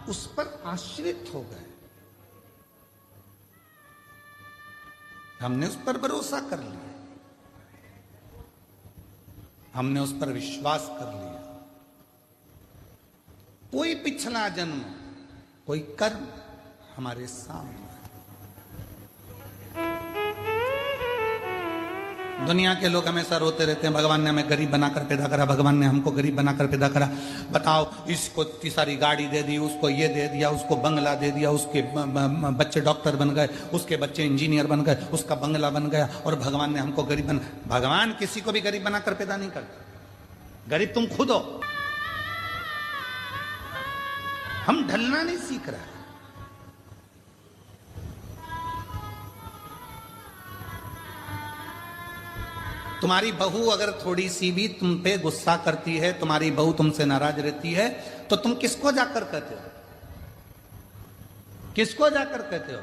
उस पर आश्रित हो गए, हमने उस पर भरोसा कर लिया, हमने उस पर विश्वास कर लिया। कोई पिछला जन्म, कोई कर्म हमारे सामने। दुनिया के लोग हमेशा रोते रहते हैं, भगवान ने हमें गरीब बनाकर पैदा करा, भगवान ने हमको गरीब बनाकर पैदा करा। बताओ, इसको इतनी सारी गाड़ी दे दी, उसको ये दे दिया, उसको बंगला दे दिया, उसके बच्चे डॉक्टर बन गए, उसके बच्चे इंजीनियर बन गए, उसका बंगला बन गया, और भगवान ने हमको गरीब बना। भगवान किसी को भी गरीब बनाकर पैदा नहीं करता, गरीब तुम खुद हो। हम ढलना नहीं सीख रहे। तुम्हारी बहू अगर थोड़ी सी भी तुम पे गुस्सा करती है, तुम्हारी बहू तुमसे नाराज रहती है, तो तुम किसको जाकर कहते हो? किसको जाकर कहते हो?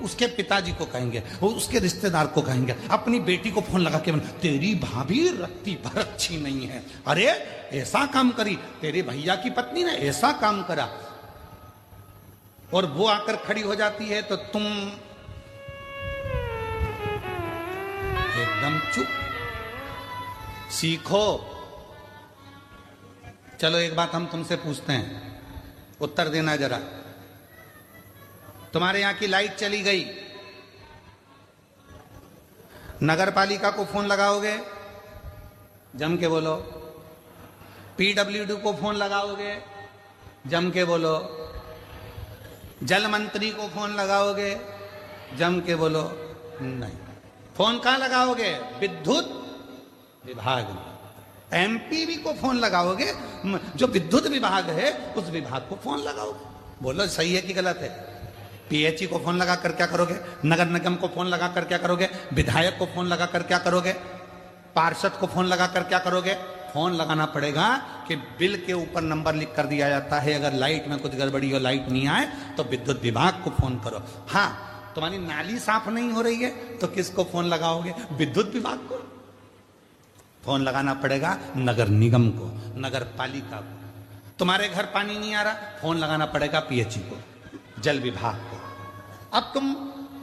उसके पिताजी को कहेंगे, उसके रिश्तेदार को कहेंगे, अपनी बेटी को फोन लगा के तेरी भाभी रत्ती भर अच्छी नहीं है, अरे ऐसा काम करी, तेरे भैया की पत्नी ने ऐसा काम करा, और वो आकर खड़ी हो जाती है तो तुम एकदम चुप। सीखो। चलो एक बात हम तुमसे पूछते हैं, उत्तर देना जरा। तुम्हारे यहां की लाइट चली गई, नगर पालिका को फोन लगाओगे? जम के बोलो। पीडब्ल्यूडी को फोन लगाओगे? जम के बोलो। जल मंत्री को फोन लगाओगे? जम के बोलो। नहीं। फोन कहां लगाओगे? विद्युत विभाग में। एमपीवी को फोन लगाओगे? जो विद्युत विभाग है उस विभाग को फोन लगाओगे। बोलो सही है कि गलत है? पीएचई को फोन लगा कर क्या करोगे? नगर निगम को फोन लगा कर क्या करोगे? विधायक को फोन लगा कर क्या करोगे? पार्षद को फोन लगा कर क्या करोगे? फोन लगाना पड़ेगा कि बिल के ऊपर नंबर लिख कर दिया जाता है, अगर लाइट में कुछ गड़बड़ी हो, लाइट नहीं आए तो विद्युत विभाग को फोन करो। हाँ, तुम्हारी नाली साफ नहीं हो रही है तो किसको फोन लगाओगे? विद्युत विभाग को। फोन लगाना पड़ेगा नगर निगम को, नगर पालिका को। तुम्हारे घर पानी नहीं आ रहा, फोन लगाना पड़ेगा पीएचई को, जल विभाग को। अब तुम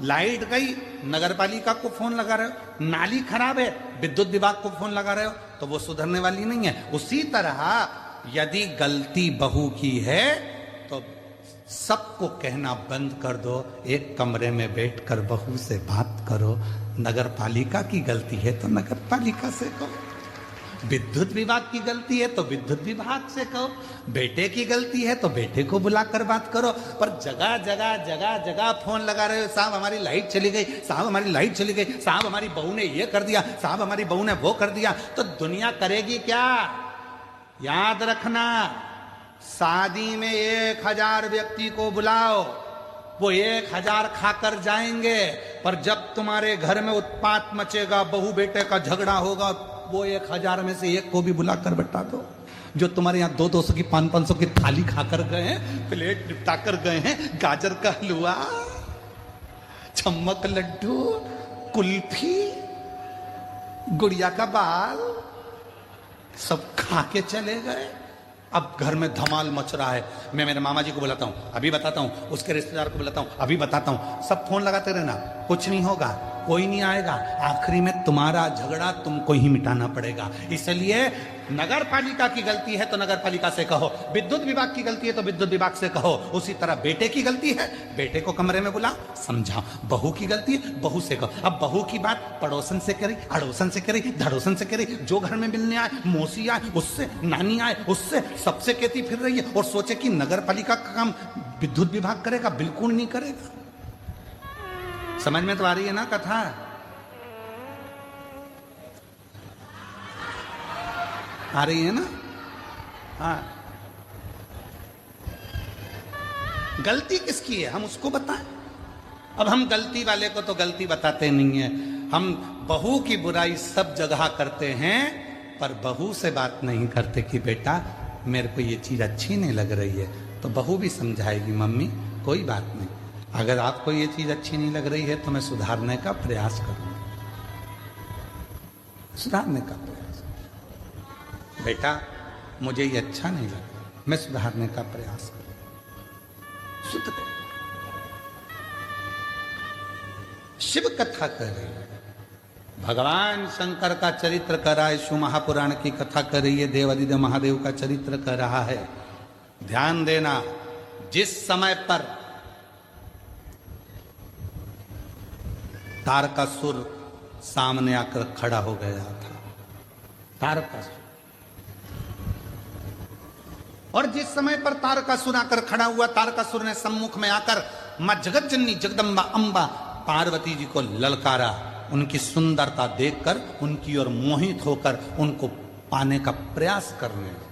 लाइट गई, नगर पालिका को फोन लगा रहे हो, नाली खराब है, विद्युत विभाग को फोन लगा रहे हो, तो वो सुधरने वाली नहीं है। उसी तरह यदि गलती बहू की है तो सबको कहना बंद कर दो, एक कमरे में बैठकर बहू से बात करो। नगर पालिका की गलती है तो नगर पालिका से कहो, विद्युत विभाग की गलती है तो विद्युत विभाग से कहो, बेटे की गलती है तो बेटे को बुलाकर बात करो। पर जगह जगह जगह जगह फोन लगा रहे हो, साहब हमारी लाइट चली गई, साहब हमारी लाइट चली गई, साहब हमारी बहू ने ये कर दिया, साहब हमारी बहू ने वो कर दिया, तो दुनिया करेगी क्या? याद रखना, शादी में 1000 व्यक्ति को बुलाओ, वो 1000 खाकर जाएंगे, पर जब तुम्हारे घर में उत्पात मचेगा, बहू बेटे का झगड़ा होगा, वो 1000 में से एक को भी बुलाकर बैठा दो। जो तुम्हारे यहाँ 200-200 की 500-500 की थाली खाकर गए हैं, प्लेट निपटा कर गए हैं, गाजर का हलवा, चम्मक लड्डू, कुल्फी, गुड़िया का बाल, सब खा के चले गए। अब घर में धमाल मच रहा है। मैं मेरे मामा जी को बुलाता हूँ, अभी बताता हूँ, उसके रिश्तेदार को बुलाता हूँ, अभी बताता हूँ। सब फोन लगाते रहना, कुछ नहीं होगा, कोई नहीं आएगा। आखिरी में तुम्हारा झगड़ा तुमको ही मिटाना पड़ेगा। इसलिए नगर पालिका की गलती है तो नगर पालिका से कहो, विद्युत विभाग की गलती है तो विद्युत विभाग से कहो। उसी तरह बेटे की गलती है, बेटे को कमरे में बुला, समझाओ। बहू की गलती है, बहू से कहो। अब बहू की बात पड़ोसन से करी, अड़ोसन से करी, धड़ोसन से करी, जो घर में मिलने आए, मौसी आए उससे, नानी आए उससे, सबसे कहती फिर रही है और सोचे कि नगर पालिका का काम विद्युत विभाग करेगा। बिल्कुल नहीं करेगा। समझ में तो आ रही है ना कथा? आ रही है ना? हाँ। गलती किसकी है हम उसको बताएं। अब हम गलती वाले को तो गलती बताते नहीं है। हम बहू की बुराई सब जगह करते हैं, पर बहू से बात नहीं करते कि बेटा मेरे को ये चीज अच्छी नहीं लग रही है। तो बहू भी समझाएगी, मम्मी कोई बात नहीं, अगर आपको ये चीज अच्छी नहीं लग रही है तो मैं सुधारने का प्रयास करूंगा, सुधारने का प्रयास। बेटा मुझे ये अच्छा नहीं लगा, मैं सुधारने का प्रयास करूं। सुध गए। शिव कथा कर रही है, भगवान शंकर का चरित्र कर रहा है, शिव महापुराण की कथा कर रही है, देवादिदेव महादेव का चरित्र कर रहा है। ध्यान देना, जिस समय पर तारकासुर सामने आकर खड़ा हो गया था, तारकासुर, और जिस समय पर तारकासुर आकर खड़ा हुआ, तारकासुर ने सम्मुख में आकर मां जगतजननी जगदम्बा अंबा पार्वती जी को ललकारा। उनकी सुंदरता देखकर उनकी ओर मोहित होकर उनको पाने का प्रयास करने लगा।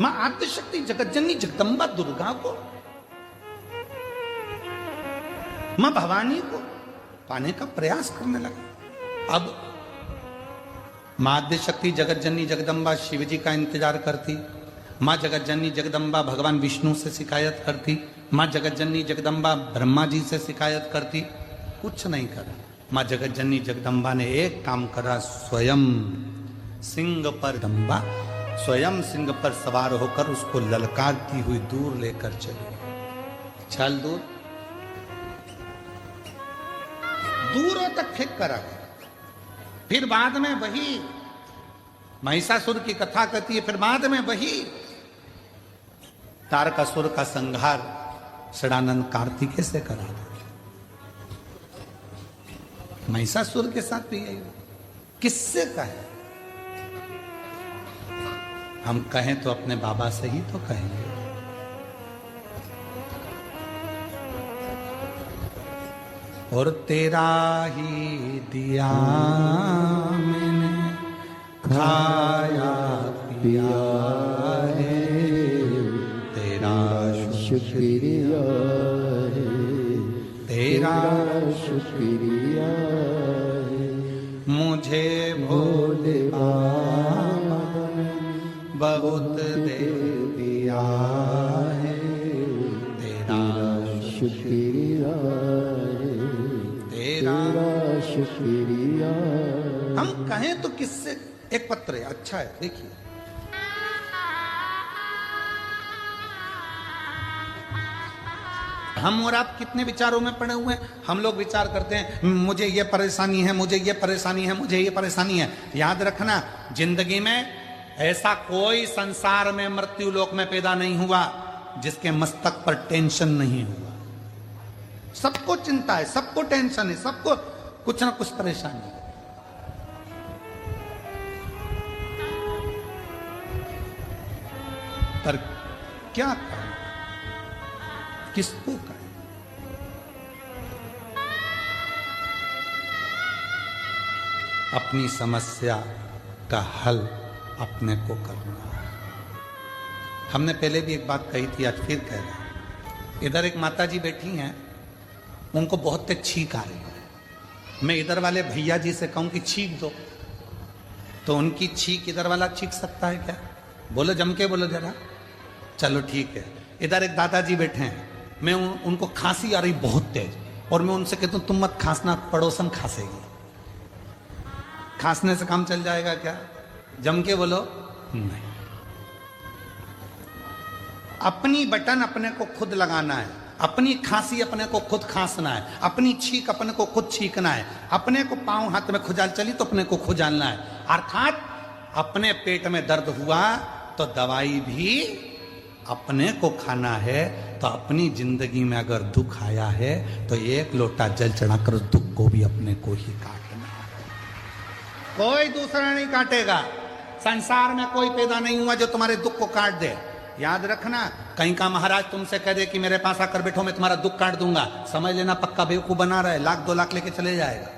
मां आद्यशक्ति जगतजननी जगदम्बा दुर्गा को, मां भवानी को पाने का प्रयास करने लगा। अब मां आद्यशक्ति जगतजननी जगदम्बा शिव जी का इंतजार करती, मां जगतजननी जगदम्बा भगवान विष्णु से शिकायत करती, मां जगतजननी जगदम्बा ब्रह्मा जी से शिकायत करती, कुछ नहीं करा। मां जगतजननी जगदम्बा ने एक काम करा, स्वयं सिंह पर दम्बा, स्वयं सिंह पर सवार होकर उसको ललकारती हुई दूर लेकर चली। चल दूर, दूरों तक फेंक कर आ गया। फिर बाद में वही महिषासुर की कथा कहती है, फिर बाद में वही तारकासुर का संहार षडानंद कार्तिकेय से करा था। महिषासुर के साथ भी यही किससे कहे? हम कहें तो अपने बाबा से ही तो कहेंगे। और तेरा ही दिया मैंने खाया पिया है, तेरा शुक्रिया है, तेरा शुक्रिया है, मुझे भोले बाबा ने बहुत दे दिया है, तेरा शुक्रिया है, तेरा शुक्रिया। हम कहें तो किससे? एक पत्र है, अच्छा है, देखिए। हम और आप कितने विचारों में पड़े हुए हैं। हम लोग विचार करते हैं मुझे ये परेशानी है, मुझे ये परेशानी है, मुझे ये परेशानी है। याद रखना, जिंदगी में ऐसा कोई संसार में मृत्यु लोक में पैदा नहीं हुआ जिसके मस्तक पर टेंशन नहीं हुआ। सबको चिंता है, सबको टेंशन है, सबको कुछ ना कुछ परेशानी है। पर क्या करें, किसको करें? अपनी समस्या का हल अपने को करना है। हमने पहले भी एक बात कही थी, आज फिर कह रहे हैं। इधर एक माता जी बैठी हैं, उनको बहुत तेज छींक आ रही है। मैं इधर वाले भैया जी से कहूं कि छींक दो, तो उनकी छींक इधर वाला छींक सकता है क्या? बोलो, जम के बोलो जरा। चलो ठीक है। इधर एक दादाजी बैठे हैं, मैं उनको खांसी आ रही बहुत तेज, और मैं उनसे कहता हूं तुम मत खांसना, पड़ोसन खांसेगी। खांसने से काम चल जाएगा क्या? जम के बोलो, नहीं। अपनी बटन अपने को खुद लगाना है, अपनी खांसी अपने को खुद खांसना है, अपनी छींक अपने को खुद छींकना है, अपने को पांव हाथ में खुजाल चली तो अपने को खुजालना है। अर्थात अपने पेट में दर्द हुआ तो दवाई भी अपने को खाना है। तो अपनी जिंदगी में अगर दुख आया है तो एक लोटा जल चढ़ाकर उस दुख को भी अपने को ही काटना है, कोई दूसरा नहीं काटेगा। संसार में कोई पैदा नहीं हुआ जो तुम्हारे दुख को काट दे। याद रखना, कहीं का महाराज तुमसे कह दे कि मेरे पास आकर बैठो, मैं तुम्हारा दुख काट दूंगा, समझ लेना पक्का बेवकूफ बना रहा है, 1,00,000 2,00,000 लेके चले जाएगा।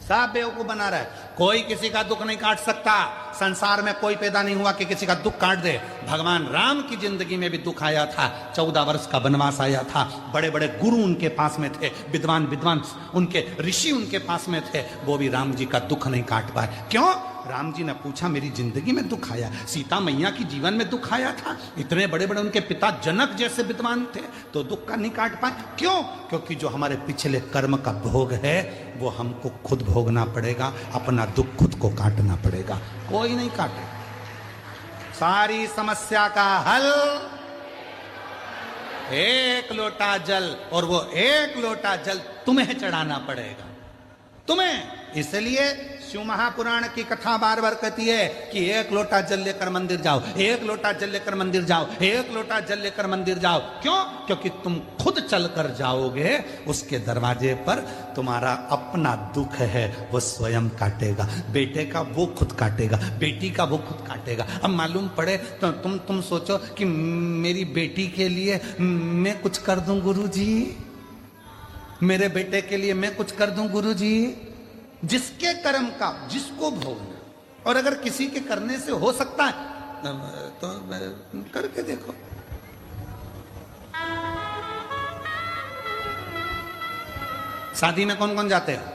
सब बेवकूफ बना रहा है। कोई किसी का दुख नहीं काट सकता। संसार में कोई पैदा नहीं हुआ कि किसी का दुख काट दे। भगवान राम की जिंदगी में भी दुख आया था, 14 वर्ष का वनवास आया था, बड़े बड़े गुरु उनके पास में थे, विद्वान उनके ऋषि उनके पास में थे, वो भी राम जी का दुख नहीं काट पाए। क्यों? राम जी ने पूछा मेरी जिंदगी में दुख आया, सीता मैया की जीवन में दुख आया था, इतने बड़े बड़े उनके पिता जनक जैसे विद्वान थे, तो दुख का नहीं काट पाए। क्यों? क्योंकि जो हमारे पिछले कर्म का भोग है वो हमको खुद भोगना पड़ेगा, अपना दुख खुद को काटना पड़ेगा, कोई नहीं काटे। सारी समस्या का हल एक लोटा जल, और वो एक लोटा जल तुम्हें चढ़ाना पड़ेगा, तुम्हें। इसलिए शिव महापुराण की कथा बार बार कहती है कि एक लोटा जल लेकर मंदिर जाओ, एक लोटा जल लेकर मंदिर जाओ, एक लोटा जल लेकर मंदिर जाओ। क्यों? क्योंकि तुम खुद चल कर जाओगे, उसके दरवाजे पर तुम्हारा अपना दुख है वो स्वयं काटेगा। बेटे का वो खुद काटेगा, बेटी का वो खुद काटेगा। अब मालूम पड़े तो तुम सोचो कि मेरी बेटी के लिए मैं कुछ कर दूं गुरुजी, मेरे बेटे के लिए मैं कुछ कर दूं गुरुजी। जिसके कर्म का जिसको भोगना, और अगर किसी के करने से हो सकता है तो करके देखो। शादी में कौन कौन जाते हैं?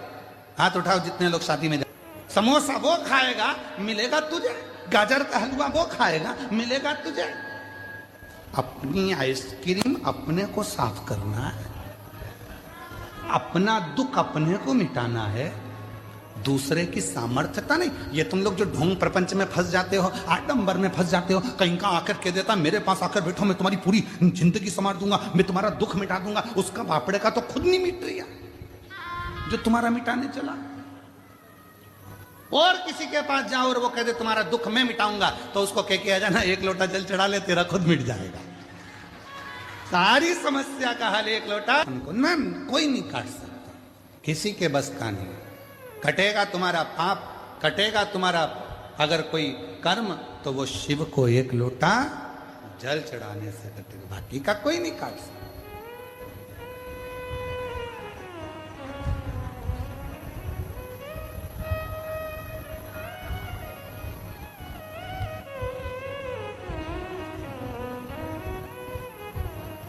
हाथ उठाओ जितने लोग शादी में जाते। समोसा वो खाएगा मिलेगा तुझे, गाजर का हलवा वो खाएगा मिलेगा तुझे। अपनी आइसक्रीम अपने को साफ करना है, अपना दुख अपने को मिटाना है, दूसरे की सामर्थ्यता नहीं। ये तुम लोग जो ढोंग प्रपंच में फंस जाते हो, आडंबर में फंस जाते हो, कहीं का आकर कह देता मेरे पास आकर बैठो मैं तुम्हारी पूरी जिंदगी संवार दूंगा, मैं तुम्हारा दुख मिटा दूंगा। उसका बापड़े का तो खुद नहीं मिट रही जो तुम्हारा मिटाने चला। और किसी के पास जाओ और वो कह दे तुम्हारा दुख मैं मिटाऊंगा, तो उसको कह के आ जाना एक लोटा जल चढ़ा ले, तेरा खुद मिट जाएगा। सारी समस्या का हल एक लोटा ना, कोई नहीं काट सकता, किसी के बस का नहीं। कटेगा तुम्हारा पाप, कटेगा तुम्हारा अगर कोई कर्म, तो वो शिव को एक लोटा जल चढ़ाने से कटेगा, बाकी का कोई नहीं काट सकता।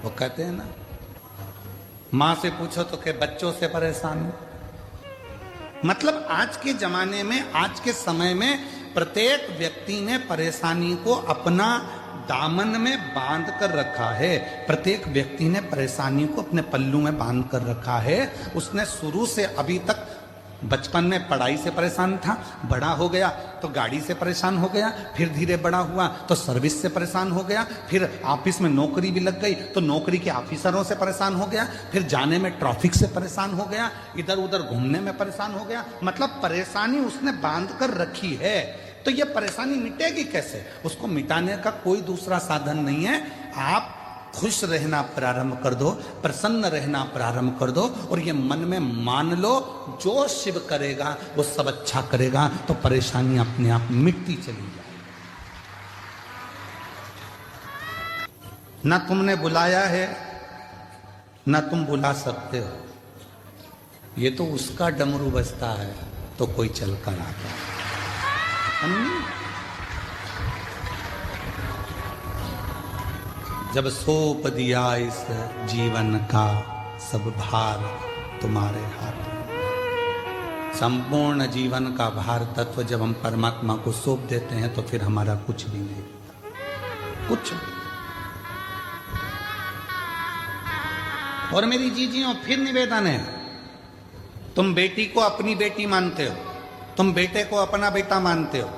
वो कहते हैं ना, मां से पूछो तो के बच्चों से परेशान हो। मतलब आज के जमाने में, आज के समय में प्रत्येक व्यक्ति ने परेशानी को अपना दामन में बांध कर रखा है। प्रत्येक व्यक्ति ने परेशानी को अपने पल्लू में बांध कर रखा है। उसने शुरू से अभी तक, बचपन में पढ़ाई से परेशान था, बड़ा हो गया तो गाड़ी से परेशान हो गया, फिर धीरे बड़ा हुआ तो सर्विस से परेशान हो गया, फिर ऑफिस में नौकरी भी लग गई तो नौकरी के ऑफिसरों से परेशान हो गया, फिर जाने में ट्रैफिक से परेशान हो गया, इधर उधर घूमने में परेशान हो गया। मतलब परेशानी उसने बांध कर रखी है। तो ये परेशानी मिटेगी कैसे? उसको मिटाने का कोई दूसरा साधन नहीं है। आप खुश रहना प्रारंभ कर दो, प्रसन्न रहना प्रारंभ कर दो, और ये मन में मान लो जो शिव करेगा वो सब अच्छा करेगा, तो परेशानी अपने आप मिटती चली जाए। ना तुमने बुलाया है ना तुम बुला सकते हो, ये तो उसका डमरू बजता है तो कोई चल कर आता है। जब सौंप दिया इस जीवन का सब भार तुम्हारे हाथ में, संपूर्ण जीवन का भार तत्व जब हम परमात्मा को सौंप देते हैं तो फिर हमारा कुछ भी नहीं, कुछ। और मेरी जीजियों, फिर निवेदन है, तुम बेटी को अपनी बेटी मानते हो, तुम बेटे को अपना बेटा मानते हो,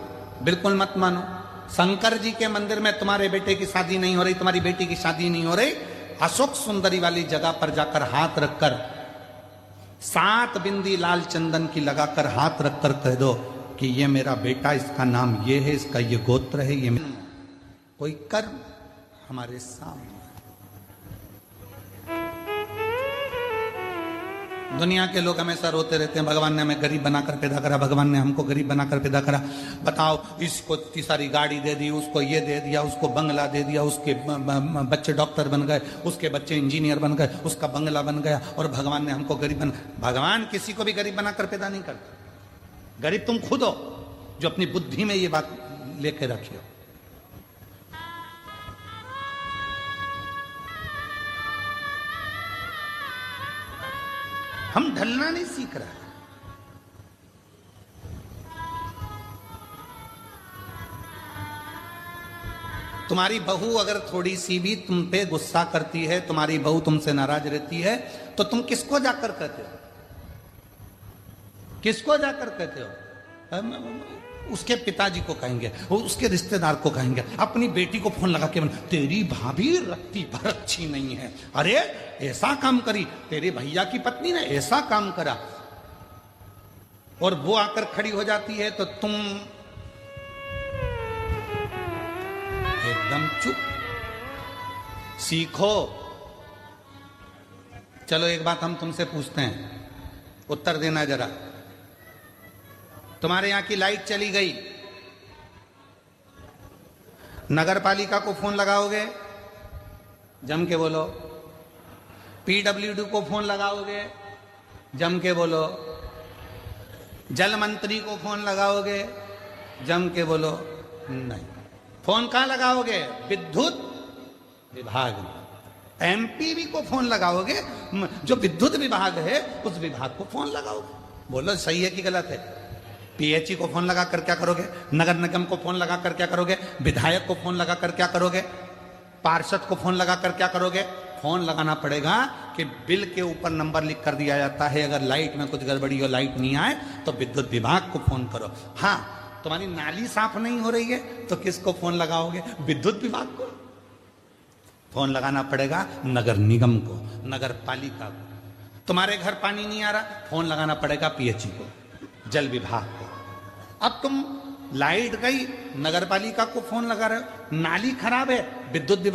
बिल्कुल मत मानो। शंकर जी के मंदिर में तुम्हारे बेटे की शादी नहीं हो रही, तुम्हारी बेटी की शादी नहीं हो रही, अशोक सुंदरी वाली जगह पर जाकर हाथ रखकर 7 बिंदी लाल चंदन की लगाकर हाथ रखकर कह दो कि ये मेरा बेटा, इसका नाम ये है, इसका ये गोत्र है, ये कोई कर्म हमारे सामने। दुनिया के लोग हमेशा रोते रहते हैं, भगवान ने हमें गरीब बनाकर पैदा करा, भगवान ने हमको गरीब बनाकर पैदा करा। बताओ, इसको इतनी सारी गाड़ी दे दी, उसको ये दे दिया, उसको बंगला दे दिया, उसके बच्चे डॉक्टर बन गए, उसके बच्चे इंजीनियर बन गए, उसका बंगला बन गया, और भगवान ने हमको गरीब बना। भगवान किसी को भी गरीब बनाकर पैदा नहीं करता। गरीब तुम खुद हो जो अपनी बुद्धि में ये बात लेके रखी हो। हम ढलना नहीं सीख रहे। तुम्हारी बहू अगर थोड़ी सी भी तुम पे गुस्सा करती है, तुम्हारी बहू तुमसे नाराज रहती है, तो तुम किसको जाकर कहते हो? किसको जाकर कहते हो? उसके पिताजी को कहेंगे, वो उसके रिश्तेदार को कहेंगे, अपनी बेटी को फोन लगा के तेरी भाभी रत्ती भर अच्छी नहीं है, अरे ऐसा काम करी, तेरे भैया की पत्नी ने ऐसा काम करा, और वो आकर खड़ी हो जाती है तो तुम एकदम चुप। सीखो। चलो एक बात हम तुमसे पूछते हैं, उत्तर देना जरा। तुम्हारे यहां की लाइट चली गई, नगर पालिका को फोन लगाओगे? जम के बोलो। पीडब्ल्यूडी को फोन लगाओगे? जम के बोलो। जल मंत्री को फोन लगाओगे? जम के बोलो। नहीं। फोन कहां लगाओगे? विद्युत विभाग में। एमपीबी को फोन लगाओगे? जो विद्युत विभाग है उस विभाग को फोन लगाओगे। बोलो सही है कि गलत है? पीएचई को फोन लगा कर क्या करोगे? नगर निगम को फोन लगा कर क्या करोगे? विधायक को फोन लगा कर क्या करोगे? पार्षद को फोन लगा कर क्या करोगे? फोन लगाना पड़ेगा कि बिल के ऊपर नंबर लिख कर दिया जाता है, अगर लाइट में कुछ गड़बड़ी हो, लाइट नहीं आए तो विद्युत विभाग को फोन करो। हाँ, तुम्हारी नाली साफ नहीं हो रही है तो किसको फोन लगाओगे? विद्युत विभाग को। फोन लगाना पड़ेगा नगर निगम को, नगर पालिका को। तुम्हारे घर पानी नहीं आ रहा, फोन लगाना पड़ेगा पीएचई को, जल विभाग को। अब तुम लाइट गई, नगर पालिका को फोन लगा रहे हो, नाली खराब है, विद्युत विभाग